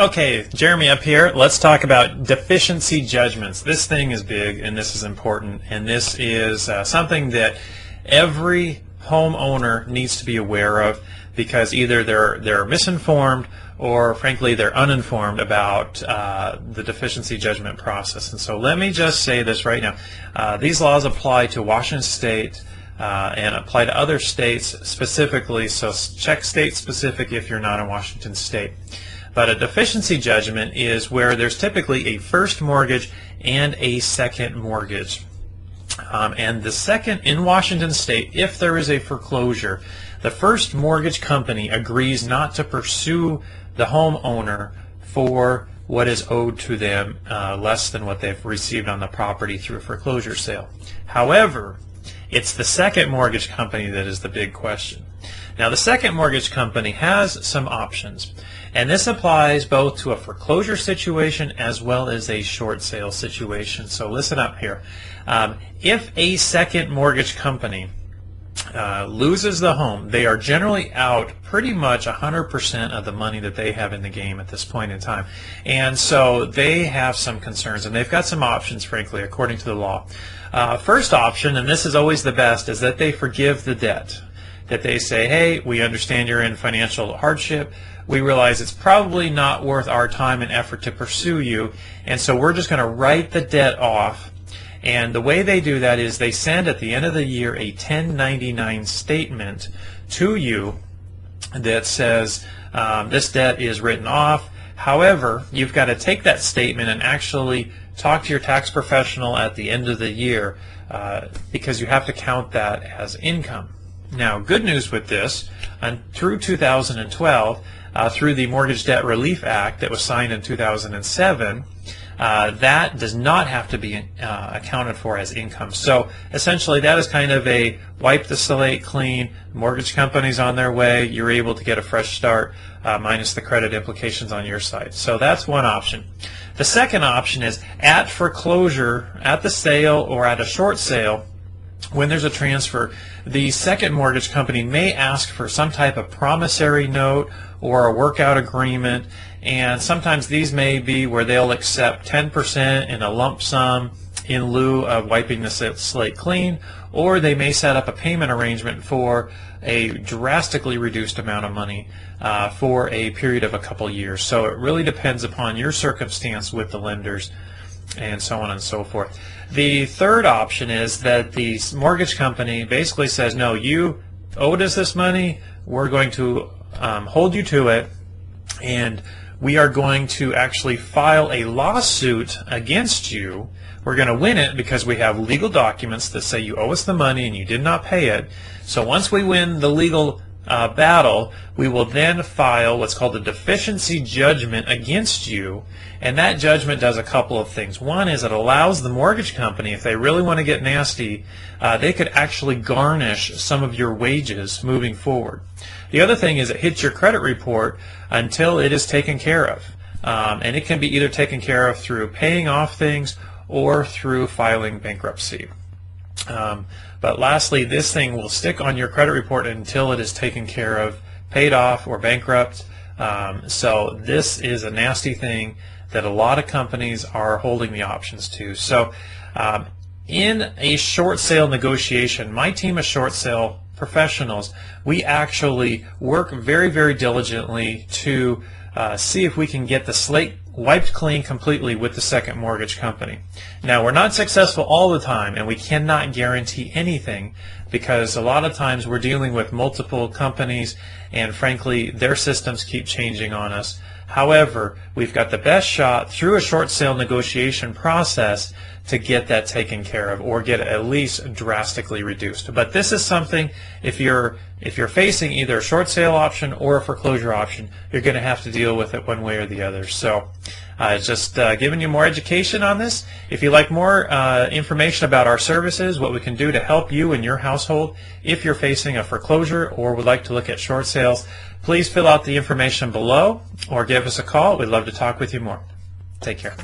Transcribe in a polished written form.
Okay, Jeremy up here. Let's talk about deficiency judgments. This thing is big and this is important, and this is something that every homeowner needs to be aware of, because either they're misinformed or frankly they're uninformed about the deficiency judgment process. And so let me just say this right now. These laws apply to Washington State and apply to other states specifically, so check state specific if you're not in Washington State. But a deficiency judgment is where there's typically a first mortgage and a second mortgage. And the second, in Washington State, if there is a foreclosure, the first mortgage company agrees not to pursue the homeowner for what is owed to them less than what they've received on the property through a foreclosure sale. However, it's the second mortgage company that is the big question. Now, the second mortgage company has some options, and this applies both to a foreclosure situation as well as a short sale situation. So listen up here. If a second mortgage company loses the home, they are generally out pretty much 100% of the money that they have in the game at this point in time. And so they have some concerns, and they've got some options, frankly, according to the law. First option, and this is always the best, is that they forgive the debt. That they say, hey, we understand you're in financial hardship. We realize it's probably not worth our time and effort to pursue you, and so we're just going to write the debt off. And the way they do that is they send at the end of the year a 1099 statement to you that says this debt is written off. However, you've got to take that statement and actually talk to your tax professional at the end of the year because you have to count that as income. Now, good news with this, through 2012, through the Mortgage Debt Relief Act that was signed in 2007, that does not have to be accounted for as income. So essentially that is kind of a wipe the slate clean, mortgage company's on their way, you're able to get a fresh start minus the credit implications on your side. So that's one option. The second option is at foreclosure, at the sale or at a short sale, when there's a transfer, the second mortgage company may ask for some type of promissory note or a workout agreement, and sometimes these may be where they'll accept 10% in a lump sum in lieu of wiping the slate clean, or they may set up a payment arrangement for a drastically reduced amount of money for a period of a couple years. So it really depends upon your circumstance with the lenders and so on and so forth. The third option is that the mortgage company basically says, no, you owed us this money, we're going to hold you to it, and we are going to actually file a lawsuit against you. We're going to win it because we have legal documents that say you owe us the money and you did not pay it. So once we win the legal battle, we will then file what's called a deficiency judgment against you, and that judgment does a couple of things. One is it allows the mortgage company, if they really want to get nasty, they could actually garnish some of your wages moving forward. The other thing is it hits your credit report until it is taken care of, and it can be either taken care of through paying off things or through filing bankruptcy. But lastly, this thing will stick on your credit report until it is taken care of, paid off, or bankrupt. So this is a nasty thing that a lot of companies are holding the options to. So in a short sale negotiation, my team of short sale professionals, we actually work very, very diligently to see if we can get the slate wiped clean completely with the second mortgage company. Now, we're not successful all the time, and we cannot guarantee anything because a lot of times we're dealing with multiple companies, and frankly, their systems keep changing on us. However, we've got the best shot through a short sale negotiation process to get that taken care of or get it at least drastically reduced. But this is something, if you're facing either a short sale option or a foreclosure option, you're going to have to deal with it one way or the other. So just giving you more education on this. If you'd like more information about our services, what we can do to help you and your household if you're facing a foreclosure or would like to look at short sales, please fill out the information below or give us a call. We'd love to talk with you more. Take care.